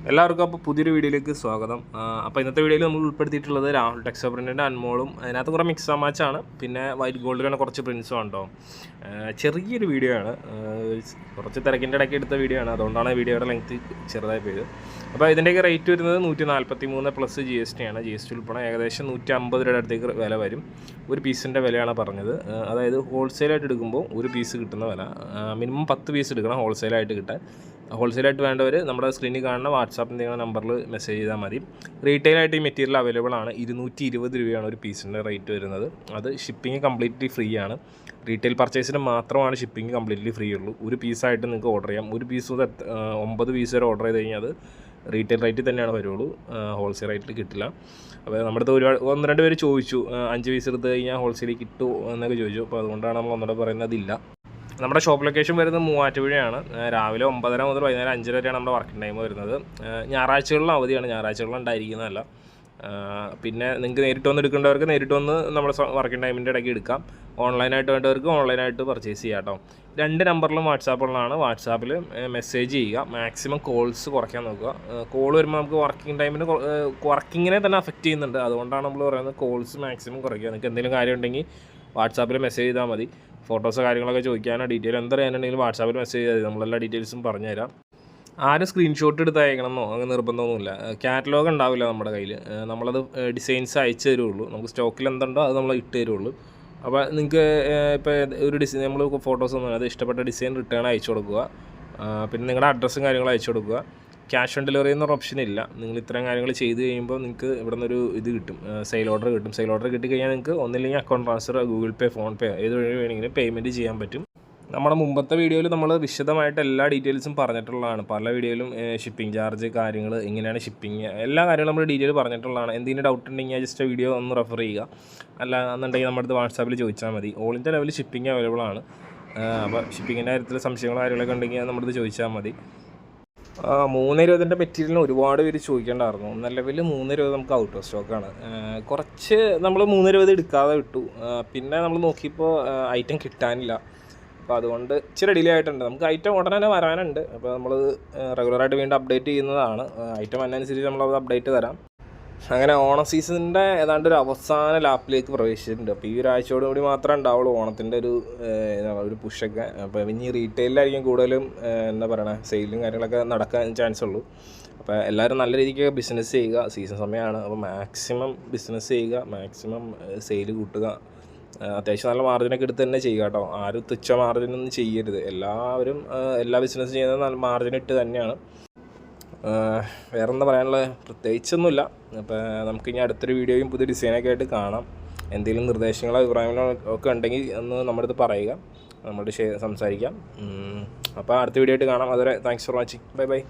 എല്ലാവർക്കും അപ്പോൾ പുതിയൊരു വീഡിയോയിലേക്ക് സ്വാഗതം. അപ്പോൾ ഇന്നത്തെ വീഡിയോയിൽ നമ്മൾ ഉൾപ്പെടുത്തിയിട്ടുള്ളത് രാഹുൽ ടെക്സ്റ്റോ പ്രിൻറ്റിൻ്റെ അൻമോളും അതിനകത്ത് കുറേ മിക്സ് മാച്ചാണ്, പിന്നെ വൈറ്റ് ഗോൾഡിലാണ് കുറച്ച് പ്രിൻസും ഉണ്ടോ. ചെറിയൊരു വീഡിയോ ആണ്, കുറച്ച് തിരക്കിൻ്റെ ഇടയ്ക്ക് എടുത്ത വീഡിയോ ആണ്, അതുകൊണ്ടാണ് വീഡിയോയുടെ ലെങ്ത് ചെറുതായി പോയത്. അപ്പോൾ ഇതിൻ്റെയൊക്കെ റേറ്റ് വരുന്നത് 143 പ്ലസ് GST ആണ്. GST ഉൾപ്പെടെ ഏകദേശം 150 രൂപയുടെ അടുത്തേക്ക് വില വരും. ഒരു പീസിൻ്റെ വിലയാണ് പറഞ്ഞത്. അതായത് ഹോൾസെയിലായിട്ട് എടുക്കുമ്പോൾ ഒരു പീസ് കിട്ടുന്ന വില, മിനിമം 10 പീസ് എടുക്കണം ഹോൾസെയിലായിട്ട് കിട്ടാൻ. ഹോൾസെയിലായിട്ട് വേണ്ടവർ നമ്മുടെ സ്ക്രീനിൽ കാണുന്ന വാട്സാപ്പിൻ്റെ നമ്പറിൽ മെസ്സേജ് ചെയ്താൽ മതി. റീറ്റെയിലായിട്ട് ഈ മെറ്റീരിയൽ അവൈലബിൾ ആണ്. 220 രൂപയാണ് ഒരു പീസിൻ്റെ റേറ്റ് വരുന്നത്. അത് ഷിപ്പിംഗ് കംപ്ലീറ്റ്ലി ഫ്രീ ആണ്. റീറ്റെയിൽ പർച്ചേസിന് മാത്രമാണ് ഷിപ്പിംഗ് കംപ്ലീറ്റ്ലി ഫ്രീ ഉള്ളൂ. ഒരു പീസായിട്ട് നിങ്ങൾക്ക് ഓർഡർ ചെയ്യാം. ഒരു പീസ് മുതൽ 9 പീസ് വരെ ഓർഡർ ചെയ്ത് കഴിഞ്ഞാൽ അത് റീറ്റെയിൽ റേറ്റിൽ തന്നെയാണ് വരുള്ളൂ, ഹോൾസെയിൽ റേറ്റിൽ കിട്ടില്ല. അപ്പോൾ നമ്മുടെ അടുത്ത് ഒരുപാട് 1-2 പേര് ചോദിച്ചു 5 പീസ് എടുത്ത് കഴിഞ്ഞാൽ ഹോൾസെയിൽ കിട്ടുമോ എന്നൊക്കെ ചോദിച്ചു. അപ്പോൾ അതുകൊണ്ടാണ് നമ്മൾ ഒന്നുകൂടെ പറയുന്നതില്ല. നമ്മുടെ ഷോപ്പ് ലൊക്കേഷൻ വരുന്നത് മൂവാറ്റുപുഴയാണ്. രാവിലെ 9:30 മുതൽ വൈകുന്നേരം 5:00 വരെയാണ് നമ്മുടെ വർക്കിംഗ് ടൈം വരുന്നത്. ഞായറാഴ്ചകളിലും അവധിയാണ്, ഞായറാഴ്ചകളിലും ഉണ്ടായിരിക്കുന്നതല്ല. പിന്നെ നിങ്ങൾക്ക് നേരിട്ട് വന്ന് എടുക്കേണ്ടവർക്ക് നേരിട്ട് വന്ന് നമ്മുടെ വർക്കിംഗ് ടൈമിൻ്റെ ഇടയ്ക്ക് എടുക്കാം. ഓൺലൈനായിട്ട് വേണ്ടവർക്ക് ഓൺലൈനായിട്ട് പർച്ചേസ് ചെയ്യാം കേട്ടോ. 2 നമ്പറിലും വാട്സാപ്പുകളാണ്. വാട്സാപ്പിൽ മെസ്സേജ് ചെയ്യുക, മാക്സിമം കോൾസ് കുറയ്ക്കാൻ നോക്കുക. കോൾ വരുമ്പോൾ നമുക്ക് വർക്കിങ്ങിനെ തന്നെ അഫക്റ്റ് ചെയ്യുന്നുണ്ട്. അതുകൊണ്ടാണ് നമ്മൾ പറയുന്നത് കോൾസ് മാക്സിമം കുറയ്ക്കുക. നിങ്ങൾക്ക് എന്തെങ്കിലും കാര്യം ഉണ്ടെങ്കിൽ വാട്സാപ്പിൽ മെസ്സേജ് ചെയ്താൽ മതി. ഫോട്ടോസോ കാര്യങ്ങളൊക്കെ ചോദിക്കാനോ ഡീറ്റെയിൽ എന്തറിയാനുണ്ടെങ്കിലും വാട്സാപ്പിൽ മെസ്സേജ് ചെയ്താൽ മതി, നമ്മളെല്ലാ ഡീറ്റെയിൽസും പറഞ്ഞുതരാം. ആരും സ്ക്രീൻഷോട്ട് എടുത്ത് അയക്കണമെന്നോ അങ്ങനെ നിർബന്ധമൊന്നുമില്ല. കാറ്റലോഗ് ഉണ്ടാവില്ല നമ്മുടെ കയ്യിൽ, നമ്മളത് ഡിസൈൻസ് അയച്ചു തരുള്ളൂ. നമുക്ക് സ്റ്റോക്കിൽ എന്തുണ്ടോ അത് നമ്മൾ ഇട്ട് തരുള്ളൂ. അപ്പോൾ നിങ്ങൾക്ക് ഇപ്പോൾ ഒരു ഡിസൈൻ നമ്മൾ ഫോട്ടോസ് ഒന്നും അത് ഇഷ്ടപ്പെട്ട ഡിസൈൻ റിട്ടേൺ അയച്ചു കൊടുക്കുക. പിന്നെ നിങ്ങളുടെ അഡ്രസ്സും കാര്യങ്ങളും അയച്ചു കൊടുക്കുക. ക്യാഷ് ഓൺ ഡെലിവറി എന്നൊരു ഓപ്ഷൻ ഇല്ല. നിങ്ങൾ ഇത്രയും കാര്യങ്ങൾ ചെയ്ത് കഴിയുമ്പോൾ നിങ്ങൾക്ക് ഇവിടെ നിന്നൊരു ഇത് കിട്ടും, സെയിൽ ഓർഡർ കിട്ടും. സെയിൽ ഓർഡർ കിട്ടിക്കഴിഞ്ഞാൽ നിങ്ങൾക്ക് ഒന്നില്ലെങ്കിൽ അക്കൗണ്ട് ട്രാൻസ്ഫർ, ഗൂഗിൾ പേ, ഫോൺ പേ ഏത് വഴി വേണമെങ്കിലും പേയ്മെൻറ്റ് ചെയ്യാൻ പറ്റും. നമ്മുടെ മുമ്പത്തെ വീഡിയോയിൽ നമ്മൾ വിശദമായിട്ട് എല്ലാ ഡീറ്റെയിൽസും പറഞ്ഞിട്ടുള്ളതാണ്. പല വീഡിയോയിലും ഷിപ്പിംഗ് ചാർജ് കാര്യങ്ങൾ, എങ്ങനെയാണ് ഷിപ്പിംഗ്, എല്ലാ കാര്യങ്ങളും നമ്മൾ ഡീറ്റെയിൽ പറഞ്ഞിട്ടുള്ളതാണ്. എന്തെങ്കിലും ഡൗട്ട് ഉണ്ടെങ്കിൽ ജസ്റ്റ് വീഡിയോ ഒന്ന് റെഫർ ചെയ്യുക. അല്ല എന്നുണ്ടെങ്കിൽ നമ്മുടെ അടുത്ത് വാട്സാപ്പിൽ ചോദിച്ചാൽ മതി. ഓൾ ഇന്ത്യ ലെവലിൽ ഷിപ്പിംഗ് അവൈലബിൾ ആണ്. അപ്പോൾ ഷിപ്പിങ്ങിൻ്റെ കാര്യത്തിൽ സംശയങ്ങളോ കാര്യങ്ങളൊക്കെ ഉണ്ടെങ്കിൽ നമ്മുടെ അടുത്ത് ചോദിച്ചാൽ മതി. 320 മെറ്റീരിയലിന് ഒരുപാട് പേര് ചോദിക്കേണ്ടായിരുന്നു. നിലവിൽ 320 നമുക്ക് ഔട്ട് ഓഫ് സ്റ്റോക്കാണ്. കുറച്ച് നമ്മൾ 320 എടുക്കാതെ വിട്ടു. പിന്നെ നമ്മൾ നോക്കിയപ്പോൾ ഐറ്റം കിട്ടാനില്ല. അപ്പോൾ അതുകൊണ്ട് ഇച്ചിരി ഡിലേ ആയിട്ടുണ്ട്. നമുക്ക് ഐറ്റം ഉടനെ തന്നെ വരാനുണ്ട്. അപ്പോൾ നമ്മൾ റെഗുലറായിട്ട് വീണ്ടും അപ്ഡേറ്റ് ചെയ്യുന്നതാണ്. ഐറ്റം അതിനനുസരിച്ച് നമ്മളത് അപ്ഡേറ്റ് തരാം. അങ്ങനെ ഓണം സീസണിൻ്റെ ഏതാണ്ട് ഒരു അവസാന ലാപ്പിലേക്ക് പ്രവേശിച്ചിട്ടുണ്ട്. അപ്പോൾ ഈ ഒരാഴ്ചയോടുകൂടി മാത്രമേ ഉണ്ടാവുള്ളൂ ഓണത്തിൻ്റെ ഒരു പുഷൊക്കെ. അപ്പോൾ ഇനി റീറ്റെയിലായിരിക്കും കൂടുതലും എന്താ പറയണേ, സെയിലും കാര്യങ്ങളൊക്കെ നടക്കാൻ ചാൻസ് ഉള്ളൂ. അപ്പോൾ എല്ലാവരും നല്ല രീതിക്ക് ബിസിനസ് ചെയ്യുക. സീസൺ സമയമാണ്. അപ്പോൾ മാക്സിമം ബിസിനസ് ചെയ്യുക, മാക്സിമം സെയിൽ കൂട്ടുക. അത്യാവശ്യം നല്ല മാർജിനൊക്കെ എടുത്ത് തന്നെ ചെയ്യുക കേട്ടോ. ആരും തുച്ഛ മാർജിനൊന്നും ചെയ്യരുത്. എല്ലാവരും എല്ലാ ബിസിനസ് ചെയ്യുന്നത് നല്ല മാർജിൻ ഇട്ട് തന്നെയാണ്. വേറെ എന്താ പറയാനുള്ളത്, പ്രത്യേകിച്ചൊന്നുമില്ല. അപ്പോൾ നമുക്കിനി അടുത്തൊരു വീഡിയോയും പുതിയ ഡിസൈനൊക്കെ ആയിട്ട് കാണാം. എന്തെങ്കിലും നിർദ്ദേശങ്ങളോ അഭിപ്രായങ്ങളോ ഒക്കെ ഉണ്ടെങ്കിൽ ഒന്ന് നമ്മുടെ അടുത്ത് പറയുക, നമ്മുടെ സംസാരിക്കാം. അപ്പോൾ അടുത്ത വീഡിയോ ആയിട്ട് കാണാം. അതുവരെ thanks for watching. Bye bye.